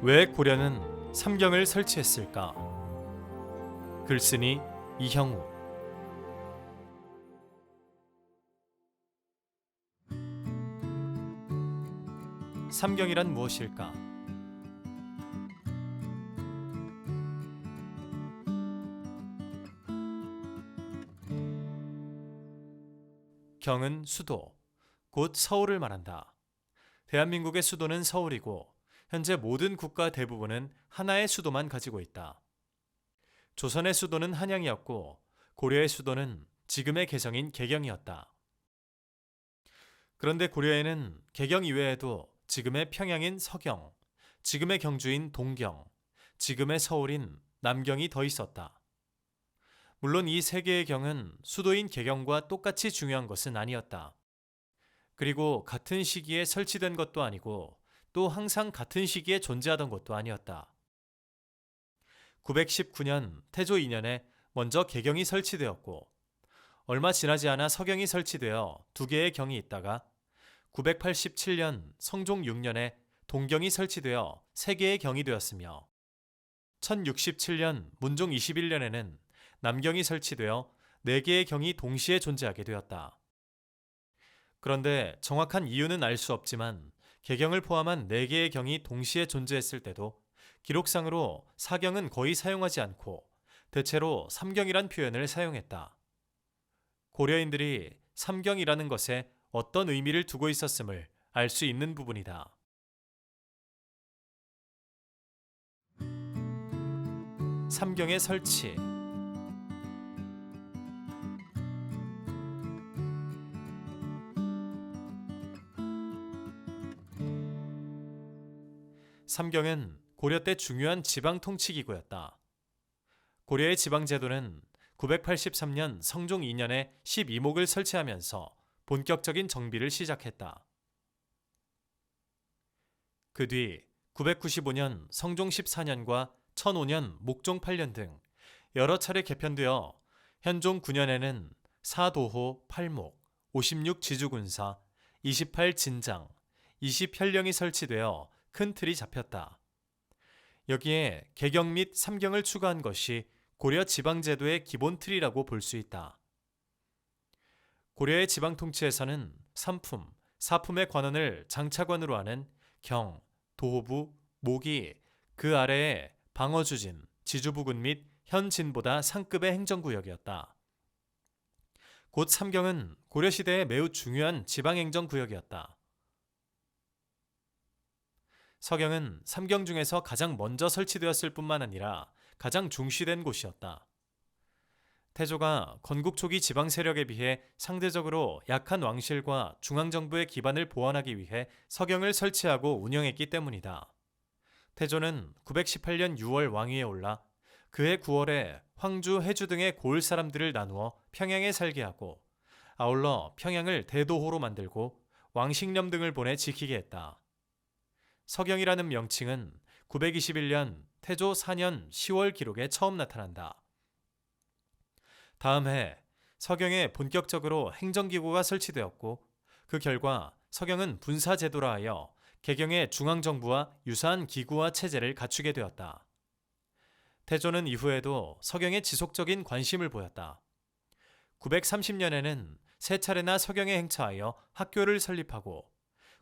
왜 고려는 삼경을 설치했을까? 글쓴이 이형우. 삼경이란 무엇일까? 경은 수도, 곧 서울을 말한다. 대한민국의 수도는 서울이고 현재 모든 국가 대부분은 하나의 수도만 가지고 있다. 조선의 수도는 한양이었고 고려의 수도는 지금의 개성인 개경이었다. 그런데 고려에는 개경 이외에도 지금의 평양인 서경, 지금의 경주인 동경, 지금의 서울인 남경이 더 있었다. 물론 이 세 개의 경은 수도인 개경과 똑같이 중요한 것은 아니었다. 그리고 같은 시기에 설치된 것도 아니고 또 항상 같은 시기에 존재하던 것도 아니었다. 919년 태조 2년에 먼저 개경이 설치되었고 얼마 지나지 않아 서경이 설치되어 두 개의 경이 있다가 987년 성종 6년에 동경이 설치되어 세 개의 경이 되었으며 1067년 문종 21년에는 남경이 설치되어 네 개의 경이 동시에 존재하게 되었다. 그런데 정확한 이유는 알 수 없지만 개경을 포함한 네 개의 경이 동시에 존재했을 때도 기록상으로 사경은 거의 사용하지 않고 대체로 삼경이란 표현을 사용했다. 고려인들이 삼경이라는 것에 어떤 의미를 두고 있었음을 알 수 있는 부분이다. 삼경의 설치. 삼경은 고려 때 중요한 지방 통치기구였다. 고려의 지방제도는 983년 성종 2년에 12목을 설치하면서 본격적인 정비를 시작했다. 그 뒤 995년 성종 14년과 1005년 목종 8년 등 여러 차례 개편되어 현종 9년에는 4도호 8목, 56지주군사, 28진장, 20현령이 설치되어 큰 틀이 잡혔다. 여기에 개경 및 삼경을 추가한 것이 고려 지방제도의 기본 틀이라고 볼 수 있다. 고려의 지방 통치에서는 삼품, 사품의 관원을 장차관으로 하는 경, 도호부, 목이 그 아래에 방어주진, 지주부군 및 현진보다 상급의 행정구역이었다. 곧 삼경은 고려시대의 매우 중요한 지방행정구역이었다. 서경은 삼경 중에서 가장 먼저 설치되었을 뿐만 아니라 가장 중시된 곳이었다. 태조가 건국 초기 지방 세력에 비해 상대적으로 약한 왕실과 중앙정부의 기반을 보완하기 위해 서경을 설치하고 운영했기 때문이다. 태조는 918년 6월 왕위에 올라 그해 9월에 황주, 해주 등의 고을 사람들을 나누어 평양에 살게 하고 아울러 평양을 대도호로 만들고 왕식령 등을 보내 지키게 했다. 서경이라는 명칭은 921년 태조 4년 10월 기록에 처음 나타난다. 다음 해 서경에 본격적으로 행정기구가 설치되었고 그 결과 서경은 분사제도라 하여 개경의 중앙정부와 유사한 기구와 체제를 갖추게 되었다. 태조는 이후에도 서경에 지속적인 관심을 보였다. 930년에는 세 차례나 서경에 행차하여 학교를 설립하고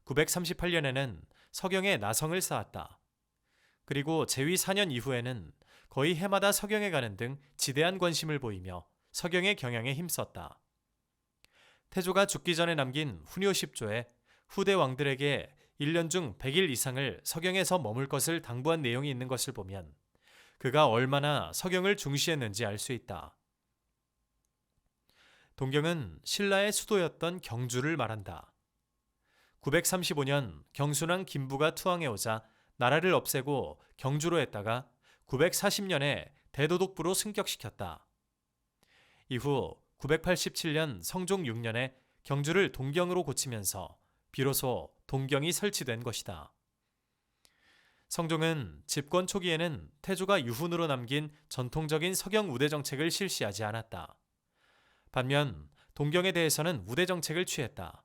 938년에는 서경에 나성을 쌓았다. 그리고 제위 4년 이후에는 거의 해마다 서경에 가는 등 지대한 관심을 보이며 서경의 경영에 힘썼다. 태조가 죽기 전에 남긴 훈요 10조에 후대 왕들에게 1년 중 100일 이상을 서경에서 머물 것을 당부한 내용이 있는 것을 보면 그가 얼마나 서경을 중시했는지 알 수 있다. 동경은 신라의 수도였던 경주를 말한다. 935년 경순왕 김부가 투항해오자 나라를 없애고 경주로 했다가 940년에 대도독부로 승격시켰다. 이후 987년 성종 6년에 경주를 동경으로 고치면서 비로소 동경이 설치된 것이다. 성종은 집권 초기에는 태조가 유훈으로 남긴 전통적인 서경 우대 정책을 실시하지 않았다. 반면 동경에 대해서는 우대 정책을 취했다.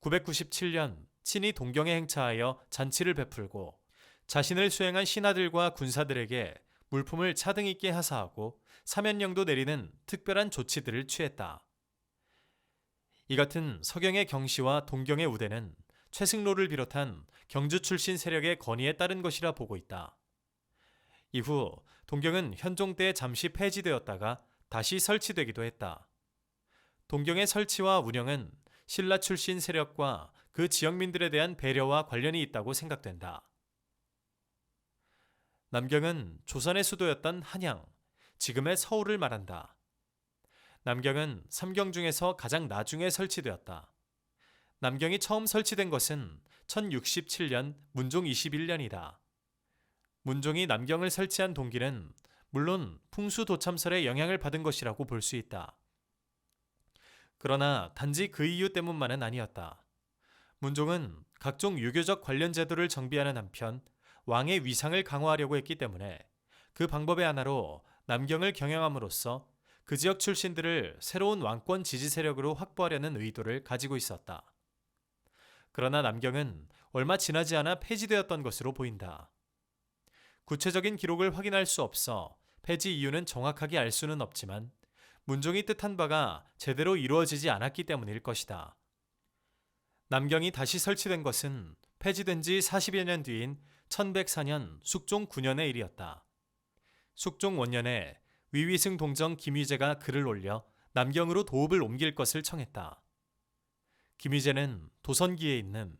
997년 친히 동경에 행차하여 잔치를 베풀고 자신을 수행한 신하들과 군사들에게 물품을 차등 있게 하사하고 사면령도 내리는 특별한 조치들을 취했다. 이 같은 서경의 경시와 동경의 우대는 최승로를 비롯한 경주 출신 세력의 건의에 따른 것이라 보고 있다. 이후 동경은 현종 때 잠시 폐지되었다가 다시 설치되기도 했다. 동경의 설치와 운영은 신라 출신 세력과 그 지역민들에 대한 배려와 관련이 있다고 생각된다. 남경은 조선의 수도였던 한양, 지금의 서울을 말한다. 남경은 삼경 중에서 가장 나중에 설치되었다. 남경이 처음 설치된 것은 1067년 문종 21년이다. 문종이 남경을 설치한 동기는 물론 풍수도참설의 영향을 받은 것이라고 볼 수 있다. 그러나 단지 그 이유 때문만은 아니었다. 문종은 각종 유교적 관련 제도를 정비하는 한편 왕의 위상을 강화하려고 했기 때문에 그 방법의 하나로 남경을 경영함으로써 그 지역 출신들을 새로운 왕권 지지 세력으로 확보하려는 의도를 가지고 있었다. 그러나 남경은 얼마 지나지 않아 폐지되었던 것으로 보인다. 구체적인 기록을 확인할 수 없어 폐지 이유는 정확하게 알 수는 없지만 문종이 뜻한 바가 제대로 이루어지지 않았기 때문일 것이다. 남경이 다시 설치된 것은 폐지된 지 40여 년 뒤인 1104년 숙종 9년의 일이었다. 숙종 원년에 위위승 동정 김위제가 글을 올려 남경으로 도읍을 옮길 것을 청했다. 김위제는 도선기에 있는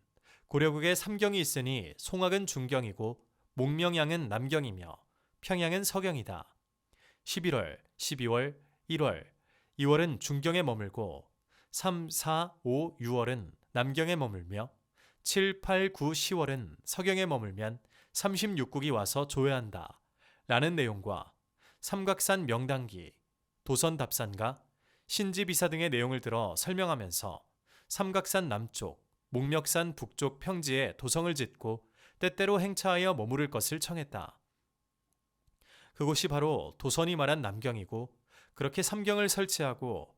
고려국에 삼경이 있으니 송악은 중경이고 목명양은 남경이며 평양은 서경이다. 11월, 12월, 1월, 2월은 중경에 머물고 3, 4, 5, 6월은 남경에 머물며 7, 8, 9, 10월은 서경에 머물면 36국이 와서 조회한다. 라는 내용과 삼각산 명당기, 도선답산가, 신지비사 등의 내용을 들어 설명하면서 삼각산 남쪽, 목멱산 북쪽 평지에 도성을 짓고 때때로 행차하여 머무를 것을 청했다. 그곳이 바로 도선이 말한 남경이고 그렇게 삼경을 설치하고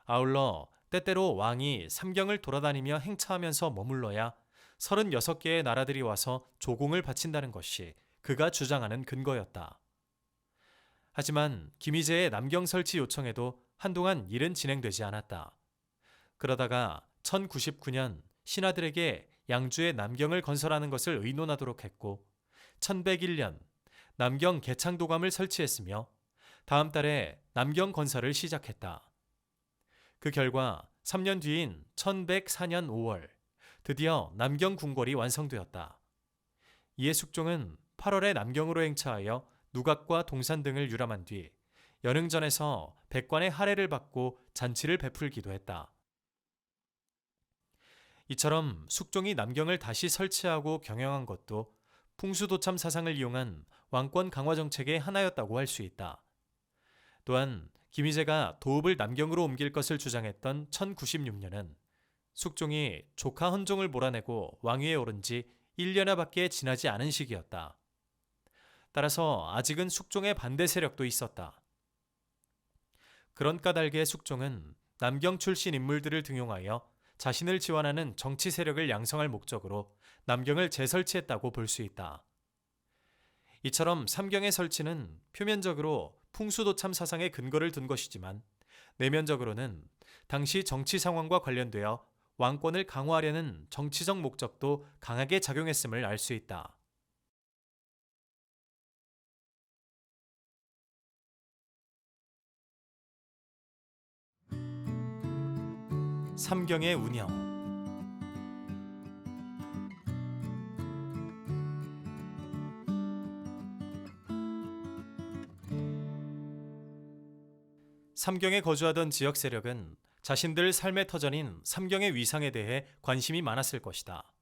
아울러 때때로 왕이 삼경을 돌아다니며 행차하면서 머물러야 36개의 나라들이 와서 조공을 바친다는 것이 그가 주장하는 근거였다. 하지만 김희제의 남경 설치 요청에도 한동안 일은 진행되지 않았다. 그러다가 1099년 신하들에게 양주에 남경을 건설하는 것을 의논하도록 했고 1101년 남경 개창도감을 설치했으며 다음 달에 남경 건설을 시작했다. 그 결과 3년 뒤인 1104년 5월 드디어 남경 궁궐이 완성되었다. 이에 숙종은 8월에 남경으로 행차하여 누각과 동산 등을 유람한 뒤 연흥전에서 백관의 할애를 받고 잔치를 베풀기도 했다. 이처럼 숙종이 남경을 다시 설치하고 경영한 것도 풍수도참 사상을 이용한 왕권 강화 정책의 하나였다고 할 수 있다. 또한 김희제가 도읍을 남경으로 옮길 것을 주장했던 1096년은 숙종이 조카 헌종을 몰아내고 왕위에 오른 지 1년여 밖에 지나지 않은 시기였다. 따라서 아직은 숙종의 반대 세력도 있었다. 그런 까닭에 숙종은 남경 출신 인물들을 등용하여 자신을 지원하는 정치 세력을 양성할 목적으로 남경을 재설치했다고 볼 수 있다. 이처럼 삼경의 설치는 표면적으로 풍수도참 사상의 근거를 둔 것이지만 내면적으로는 당시 정치 상황과 관련되어 왕권을 강화하려는 정치적 목적도 강하게 작용했음을 알 수 있다. 삼경의 운영. 삼경에 거주하던 지역 세력은 자신들 삶의 터전인 삼경의 위상에 대해 관심이 많았을 것이다.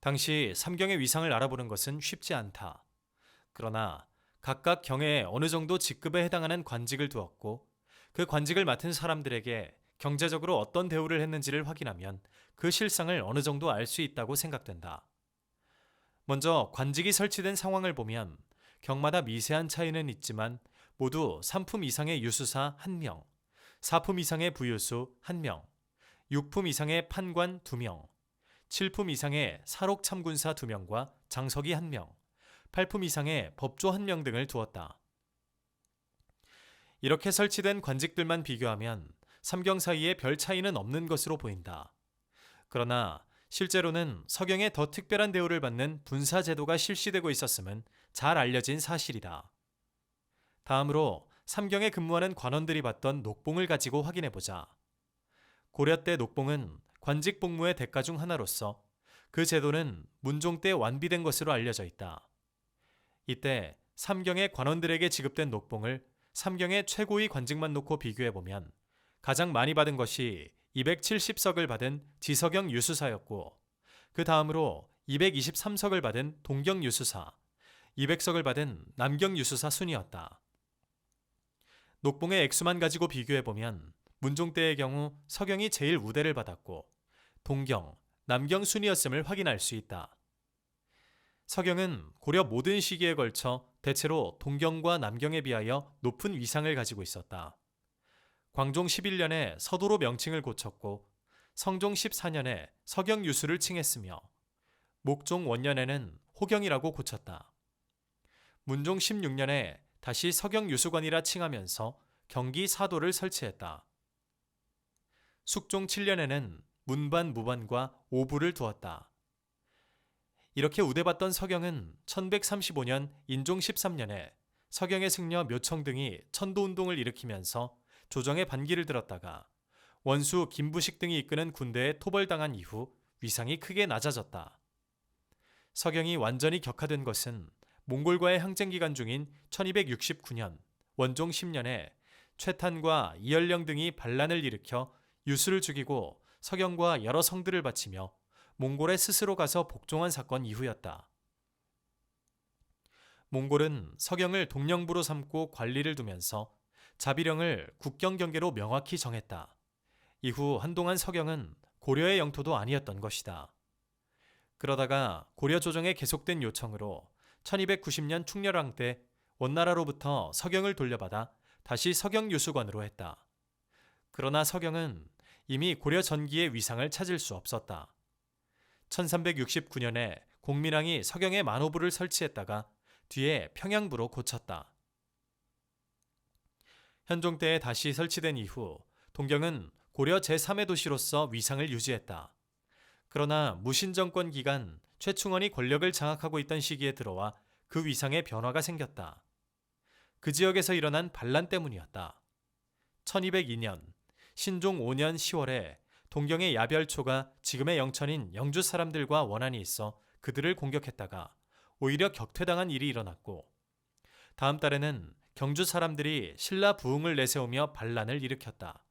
당시 삼경의 위상을 알아보는 것은 쉽지 않다. 그러나 각각 경에 어느 정도 직급에 해당하는 관직을 두었고 그 관직을 맡은 사람들에게 경제적으로 어떤 대우를 했는지를 확인하면 그 실상을 어느 정도 알 수 있다고 생각된다. 먼저 관직이 설치된 상황을 보면 경마다 미세한 차이는 있지만 모두 3품 이상의 유수사 1명, 4품 이상의 부유수 1명, 6품 이상의 판관 2명, 7품 이상의 사록참군사 2명과 장석이 1명, 8품 이상의 법조 1명 등을 두었다. 이렇게 설치된 관직들만 비교하면 삼경 사이에 별 차이는 없는 것으로 보인다. 그러나 실제로는 서경에 더 특별한 대우를 받는 분사제도가 실시되고 있었음은 잘 알려진 사실이다. 다음으로 삼경에 근무하는 관원들이 받던 녹봉을 가지고 확인해보자. 고려 때 녹봉은 관직 복무의 대가 중 하나로서 그 제도는 문종 때 완비된 것으로 알려져 있다. 이때 삼경의 관원들에게 지급된 녹봉을 삼경의 최고위 관직만 놓고 비교해보면 가장 많이 받은 것이 270석을 받은 지서경 유수사였고, 그 다음으로 223석을 받은 동경 유수사, 200석을 받은 남경 유수사 순이었다. 녹봉의 액수만 가지고 비교해보면 문종 때의 경우 서경이 제일 우대를 받았고 동경, 남경 순이었음을 확인할 수 있다. 서경은 고려 모든 시기에 걸쳐 대체로 동경과 남경에 비하여 높은 위상을 가지고 있었다. 광종 11년에 서도로 명칭을 고쳤고 성종 14년에 서경유수를 칭했으며 목종 원년에는 호경이라고 고쳤다. 문종 16년에 다시 서경유수관이라 칭하면서 경기 사도를 설치했다. 숙종 7년에는 문반, 무반과 오부를 두었다. 이렇게 우대받던 서경은 1135년 인종 13년에 서경의 승려 묘청 등이 천도운동을 일으키면서 조정에 반기를 들었다가 원수 김부식 등이 이끄는 군대에 토벌당한 이후 위상이 크게 낮아졌다. 서경이 완전히 격화된 것은 몽골과의 항쟁 기간 중인 1269년 원종 10년에 최탄과 이열령 등이 반란을 일으켜 유수를 죽이고 서경과 여러 성들을 바치며 몽골에 스스로 가서 복종한 사건 이후였다. 몽골은 서경을 동령부로 삼고 관리를 두면서 자비령을 국경 경계로 명확히 정했다. 이후 한동안 서경은 고려의 영토도 아니었던 것이다. 그러다가 고려 조정에 계속된 요청으로 1290년 충렬왕 때 원나라로부터 서경을 돌려받아 다시 서경유수관으로 했다. 그러나 서경은 이미 고려 전기의 위상을 찾을 수 없었다. 1369년에 공민왕이 서경에 만호부를 설치했다가 뒤에 평양부로 고쳤다. 현종 때에 다시 설치된 이후 동경은 고려 제3의 도시로서 위상을 유지했다. 그러나 무신정권 기간 최충원이 권력을 장악하고 있던 시기에 들어와 그 위상에 변화가 생겼다. 그 지역에서 일어난 반란 때문이었다. 1202년 신종 5년 10월에 동경의 야별초가 지금의 영천인 영주 사람들과 원한이 있어 그들을 공격했다가 오히려 격퇴당한 일이 일어났고, 다음 달에는 경주 사람들이 신라 부흥을 내세우며 반란을 일으켰다.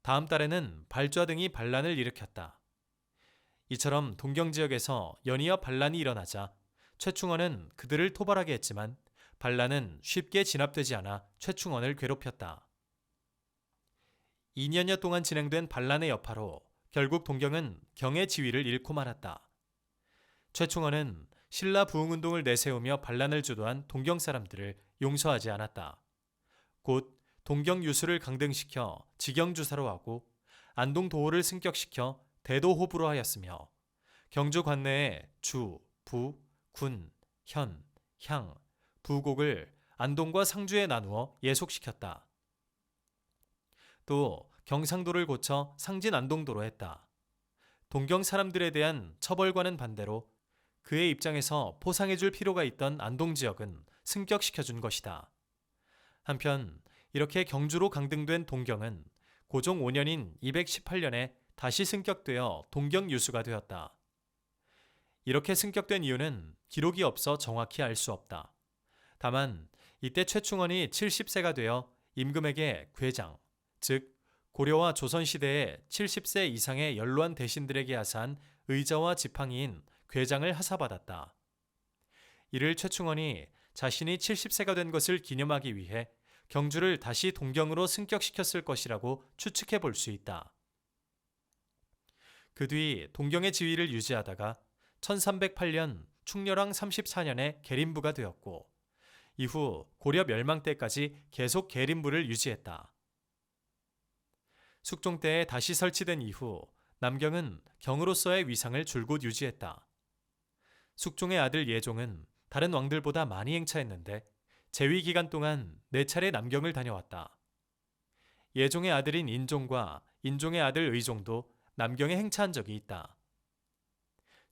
다음 달에는 발좌 등이 반란을 일으켰다. 이처럼 동경 지역에서 연이어 반란이 일어나자 최충원은 그들을 토벌하게 했지만 반란은 쉽게 진압되지 않아 최충원을 괴롭혔다. 2년여 동안 진행된 반란의 여파로 결국 동경은 경의 지위를 잃고 말았다. 최충원은 신라 부흥운동을 내세우며 반란을 주도한 동경 사람들을 용서하지 않았다. 곧 동경 유수를 강등시켜 직영주사로 하고 안동 도호를 승격시켜 대도호부로 하였으며 경주 관내에 주, 부, 군, 현, 향, 부곡을 안동과 상주에 나누어 예속시켰다. 또 경상도를 고쳐 상진 안동도로 했다. 동경 사람들에 대한 처벌과는 반대로 그의 입장에서 포상해줄 필요가 있던 안동 지역은 승격시켜준 것이다. 한편 이렇게 경주로 강등된 동경은 고종 5년인 218년에 다시 승격되어 동경유수가 되었다. 이렇게 승격된 이유는 기록이 없어 정확히 알 수 없다. 다만 이때 최충원이 70세가 되어 임금에게 궤장, 즉 고려와 조선시대에 70세 이상의 연로한 대신들에게 하사한 의자와 지팡이인 궤장을 하사받았다. 이를 최충원이 자신이 70세가 된 것을 기념하기 위해 경주를 다시 동경으로 승격시켰을 것이라고 추측해 볼 수 있다. 그 뒤 동경의 지위를 유지하다가 1308년 충렬왕 34년에 계림부가 되었고, 이후 고려 멸망 때까지 계속 계림부를 유지했다. 숙종 때에 다시 설치된 이후 남경은 경으로서의 위상을 줄곧 유지했다. 숙종의 아들 예종은 다른 왕들보다 많이 행차했는데 재위 기간 동안 4차례 남경을 다녀왔다. 예종의 아들인 인종과 인종의 아들 의종도 남경에 행차한 적이 있다.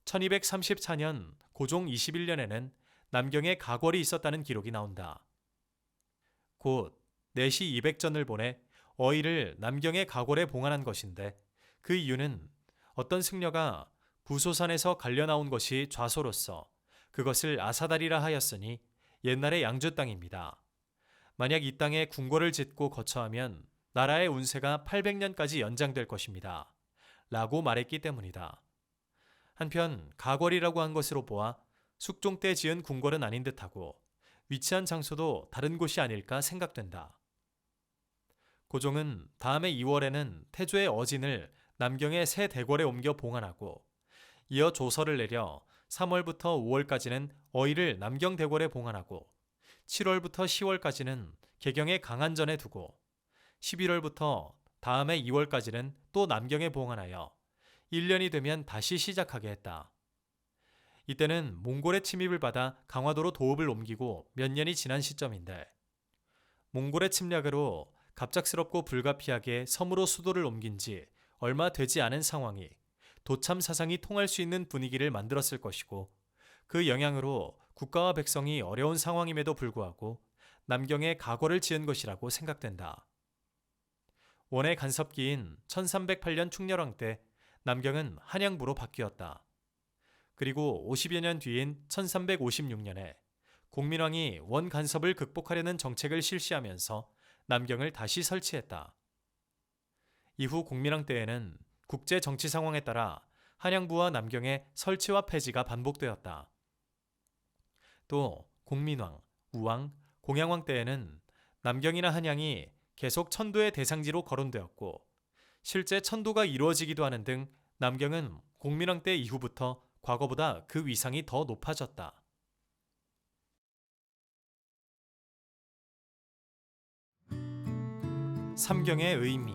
1234년 고종 21년에는 남경에 가궐이 있었다는 기록이 나온다. 곧 내시 200전을 보내 어의를 남경의 가궐에 봉안한 것인데 그 이유는 어떤 승려가 부소산에서 갈려 나온 것이 좌소로서 그것을 아사다리라 하였으니 옛날의 양주 땅입니다. 만약 이 땅에 궁궐을 짓고 거처하면 나라의 운세가 800년까지 연장될 것입니다. 라고 말했기 때문이다. 한편 가궐이라고 한 것으로 보아 숙종 때 지은 궁궐은 아닌 듯하고 위치한 장소도 다른 곳이 아닐까 생각된다. 고종은 다음해 2월에는 태조의 어진을 남경의 새 대궐에 옮겨 봉안하고 이어 조서를 내려 3월부터 5월까지는 어의를 남경 대궐에 봉안하고 7월부터 10월까지는 개경의 강안전에 두고 11월부터 다음해 2월까지는 또 남경에 봉안하여 1년이 되면 다시 시작하게 했다. 이때는 몽골의 침입을 받아 강화도로 도읍을 옮기고 몇 년이 지난 시점인데 몽골의 침략으로 갑작스럽고 불가피하게 섬으로 수도를 옮긴 지 얼마 되지 않은 상황이 도참 사상이 통할 수 있는 분위기를 만들었을 것이고 그 영향으로 국가와 백성이 어려운 상황임에도 불구하고 남경에 가궐을 지은 것이라고 생각된다. 원의 간섭기인 1308년 충렬왕 때 남경은 한양부로 바뀌었다. 그리고 50여 년 뒤인 1356년에 공민왕이 원 간섭을 극복하려는 정책을 실시하면서 남경을 다시 설치했다. 이후 공민왕 때에는 국제 정치 상황에 따라 한양부와 남경의 설치와 폐지가 반복되었다. 또 공민왕, 우왕, 공양왕 때에는 남경이나 한양이 계속 천도의 대상지로 거론되었고 실제 천도가 이루어지기도 하는 등 남경은 공민왕 때 이후부터 과거보다 그 위상이 더 높아졌다. 삼경의 의미.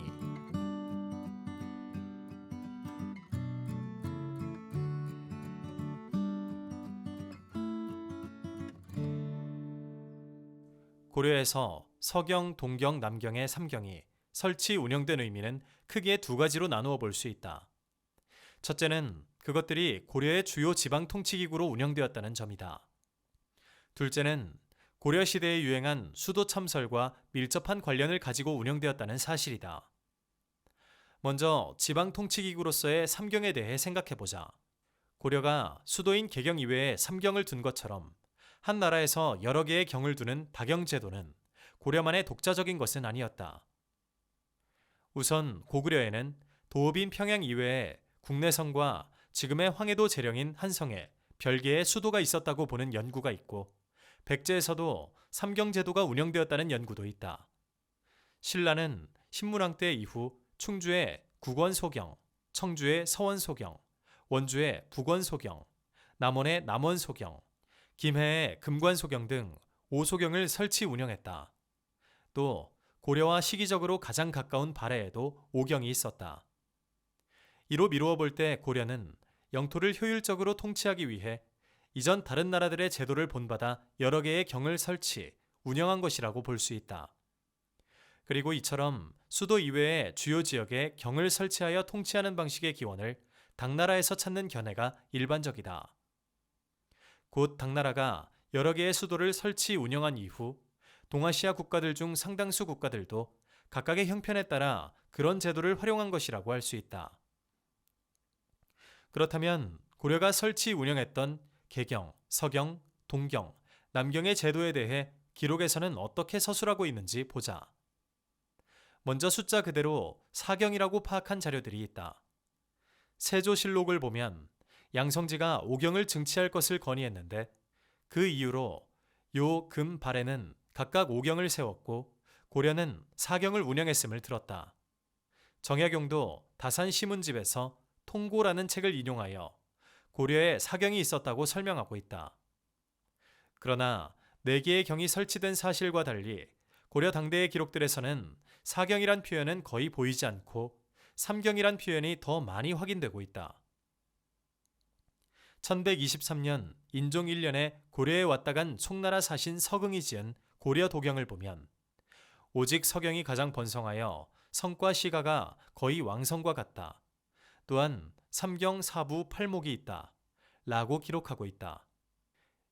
고려에서 서경, 동경, 남경의 삼경이 설치 운영된 의미는 크게 두 가지로 나누어 볼 수 있다. 첫째는 그것들이 고려의 주요 지방 통치기구로 운영되었다는 점이다. 둘째는 고려시대에 유행한 수도 참설과 밀접한 관련을 가지고 운영되었다는 사실이다. 먼저 지방 통치기구로서의 삼경에 대해 생각해보자. 고려가 수도인 개경 이외에 삼경을 둔 것처럼 한 나라에서 여러 개의 경을 두는 다경제도는 고려만의 독자적인 것은 아니었다. 우선 고구려에는 도읍인 평양 이외에 국내성과 지금의 황해도 재령인 한성에 별개의 수도가 있었다고 보는 연구가 있고 백제에서도 삼경제도가 운영되었다는 연구도 있다. 신라는 신문왕 때 이후 충주의 국원소경, 청주의 서원소경, 원주의 북원소경, 남원의 남원소경, 김해의 금관소경 등 5소경을 설치 운영했다. 또 고려와 시기적으로 가장 가까운 발해에도 5경이 있었다. 이로 미루어 볼 때 고려는 영토를 효율적으로 통치하기 위해 이전 다른 나라들의 제도를 본받아 여러 개의 경을 설치, 운영한 것이라고 볼 수 있다. 그리고 이처럼 수도 이외의 주요 지역에 경을 설치하여 통치하는 방식의 기원을 당나라에서 찾는 견해가 일반적이다. 곧 당나라가 여러 개의 수도를 설치 운영한 이후 동아시아 국가들 중 상당수 국가들도 각각의 형편에 따라 그런 제도를 활용한 것이라고 할 수 있다. 그렇다면 고려가 설치 운영했던 개경, 서경, 동경, 남경의 제도에 대해 기록에서는 어떻게 서술하고 있는지 보자. 먼저 숫자 그대로 사경이라고 파악한 자료들이 있다. 세조실록을 보면 양성지가 5경을 증치할 것을 건의했는데 그 이유로 요, 금, 발에는 각각 5경을 세웠고 고려는 4경을 운영했음을 들었다. 정약용도 다산 시문집에서 통고라는 책을 인용하여 고려에 4경이 있었다고 설명하고 있다. 그러나 4개의 경이 설치된 사실과 달리 고려 당대의 기록들에서는 4경이란 표현은 거의 보이지 않고 3경이란 표현이 더 많이 확인되고 있다. 1123년 인종 1년에 고려에 왔다 간 송나라 사신 서경이 지은 고려 도경을 보면 오직 서경이 가장 번성하여 성과 시가가 거의 왕성과 같다. 또한 삼경 사부 팔목이 있다. 라고 기록하고 있다.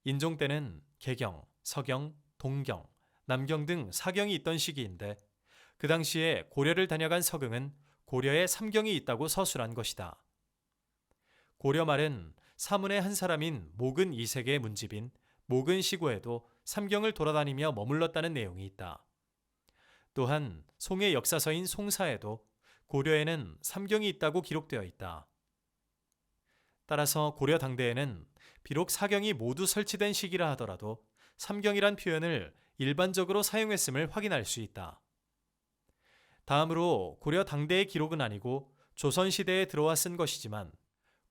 인종 때는 개경, 서경, 동경, 남경 등 사경이 있던 시기인데 그 당시에 고려를 다녀간 서경은 고려에 삼경이 있다고 서술한 것이다. 고려 말은 사문의 한 사람인 목은 이색의 문집인 목은 시고에도 삼경을 돌아다니며 머물렀다는 내용이 있다. 또한 송의 역사서인 송사에도 고려에는 삼경이 있다고 기록되어 있다. 따라서 고려 당대에는 비록 사경이 모두 설치된 시기라 하더라도 삼경이란 표현을 일반적으로 사용했음을 확인할 수 있다. 다음으로 고려 당대의 기록은 아니고 조선시대에 들어와 쓴 것이지만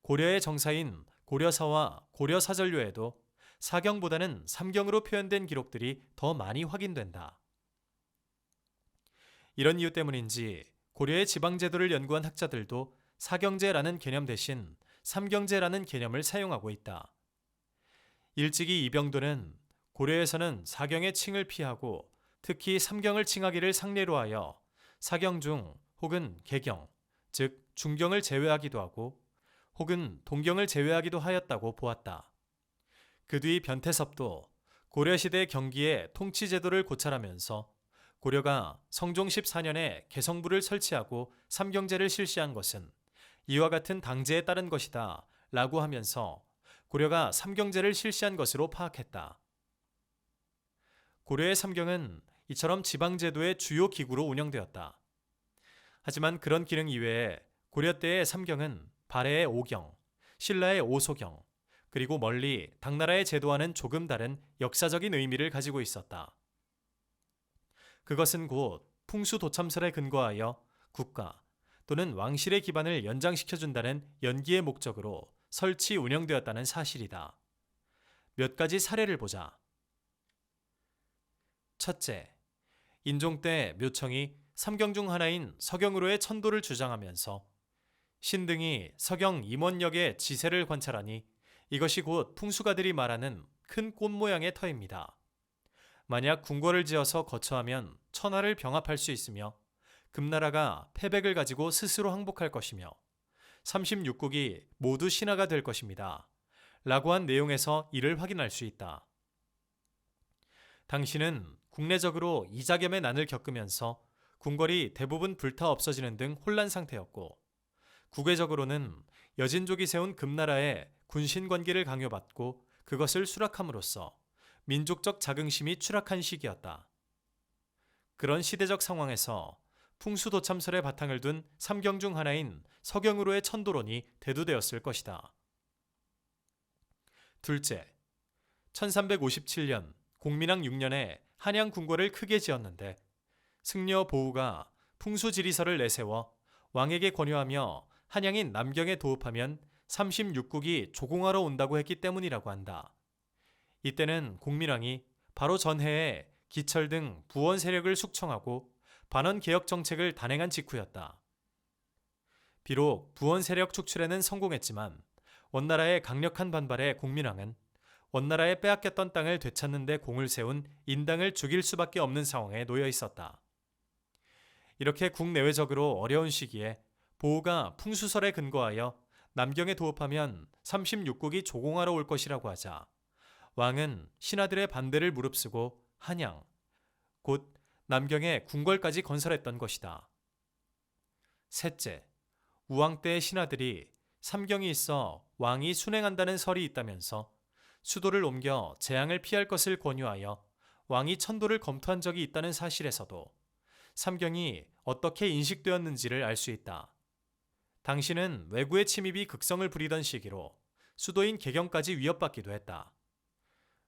고려의 정사인 고려사와 고려사전료에도 사경보다는 삼경으로 표현된 기록들이 더 많이 확인된다. 이런 이유 때문인지 고려의 지방제도를 연구한 학자들도 사경제라는 개념 대신 삼경제라는 개념을 사용하고 있다. 일찍이 이병도는 고려에서는 사경의 칭을 피하고 특히 삼경을 칭하기를 상례로 하여 사경 중 혹은 개경, 즉 중경을 제외하기도 하고 혹은 동경을 제외하기도 하였다고 보았다. 그 뒤 변태섭도 고려시대 경기의 통치제도를 고찰하면서 고려가 성종 14년에 개성부를 설치하고 삼경제를 실시한 것은 이와 같은 당제에 따른 것이다 라고 하면서 고려가 삼경제를 실시한 것으로 파악했다. 고려의 삼경은 이처럼 지방제도의 주요 기구로 운영되었다. 하지만 그런 기능 이외에 고려 때의 삼경은 발해의 오경, 신라의 오소경, 그리고 멀리 당나라의 제도와는 조금 다른 역사적인 의미를 가지고 있었다. 그것은 곧 풍수도참설에 근거하여 국가 또는 왕실의 기반을 연장시켜준다는 연기의 목적으로 설치 운영되었다는 사실이다. 몇 가지 사례를 보자. 첫째, 인종 때 묘청이 삼경 중 하나인 서경으로의 천도를 주장하면서 신등이 서경 임원역의 지세를 관찰하니 이것이 곧 풍수가들이 말하는 큰 꽃 모양의 터입니다. 만약 궁궐을 지어서 거처하면 천하를 병합할 수 있으며 금나라가 패백을 가지고 스스로 항복할 것이며 36국이 모두 신하가 될 것입니다. 라고 한 내용에서 이를 확인할 수 있다. 당시는 국내적으로 이자겸의 난을 겪으면서 궁궐이 대부분 불타 없어지는 등 혼란 상태였고 국외적으로는 여진족이 세운 금나라의 군신 관계를 강요받고 그것을 수락함으로써 민족적 자긍심이 추락한 시기였다. 그런 시대적 상황에서 풍수도참설의 바탕을 둔 삼경 중 하나인 서경으로의 천도론이 대두되었을 것이다. 둘째, 1357년 공민왕 6년에 한양 궁궐을 크게 지었는데 승려 보우가 풍수지리서를 내세워 왕에게 권유하며 한양인 남경에 도읍하면 36국이 조공하러 온다고 했기 때문이라고 한다. 이때는 공민왕이 바로 전해에 기철 등 부원 세력을 숙청하고 반원 개혁 정책을 단행한 직후였다. 비록 부원 세력 축출에는 성공했지만 원나라의 강력한 반발에 공민왕은 원나라에 빼앗겼던 땅을 되찾는 데 공을 세운 인당을 죽일 수밖에 없는 상황에 놓여 있었다. 이렇게 국내외적으로 어려운 시기에 보우가 풍수설에 근거하여 남경에 도읍하면 36국이 조공하러 올 것이라고 하자 왕은 신하들의 반대를 무릅쓰고 한양, 곧 남경에 궁궐까지 건설했던 것이다. 셋째, 우왕 때의 신하들이 삼경이 있어 왕이 순행한다는 설이 있다면서 수도를 옮겨 재앙을 피할 것을 권유하여 왕이 천도를 검토한 적이 있다는 사실에서도 삼경이 어떻게 인식되었는지를 알 수 있다. 당시는 외구의 침입이 극성을 부리던 시기로 수도인 개경까지 위협받기도 했다.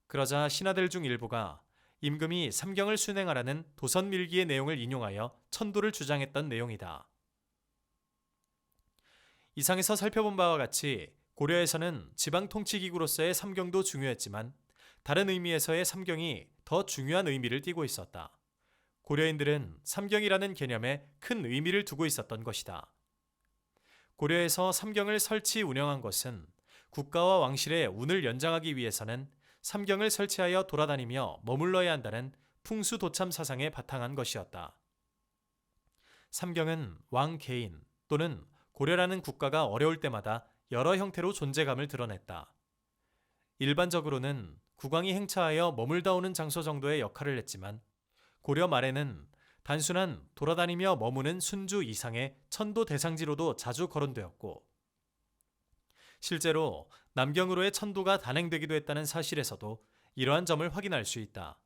그러자 신하들 중 일부가 임금이 삼경을 순행하라는 도선밀기의 내용을 인용하여 천도를 주장했던 내용이다. 이상에서 살펴본 바와 같이 고려에서는 지방통치기구로서의 삼경도 중요했지만 다른 의미에서의 삼경이 더 중요한 의미를 띠고 있었다. 고려인들은 삼경이라는 개념에 큰 의미를 두고 있었던 것이다. 고려에서 삼경을 설치 운영한 것은 국가와 왕실의 운을 연장하기 위해서는 삼경을 설치하여 돌아다니며 머물러야 한다는 풍수도참 사상에 바탕한 것이었다. 삼경은 왕 개인 또는 고려라는 국가가 어려울 때마다 여러 형태로 존재감을 드러냈다. 일반적으로는 국왕이 행차하여 머물다 오는 장소 정도의 역할을 했지만 고려 말에는 단순한 돌아다니며 머무는 순주 이상의 천도 대상지로도 자주 거론되었고 실제로 남경으로의 천도가 단행되기도 했다는 사실에서도 이러한 점을 확인할 수 있다.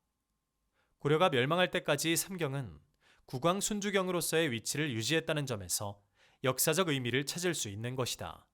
고려가 멸망할 때까지 삼경은 국왕 순주경으로서의 위치를 유지했다는 점에서 역사적 의미를 찾을 수 있는 것이다.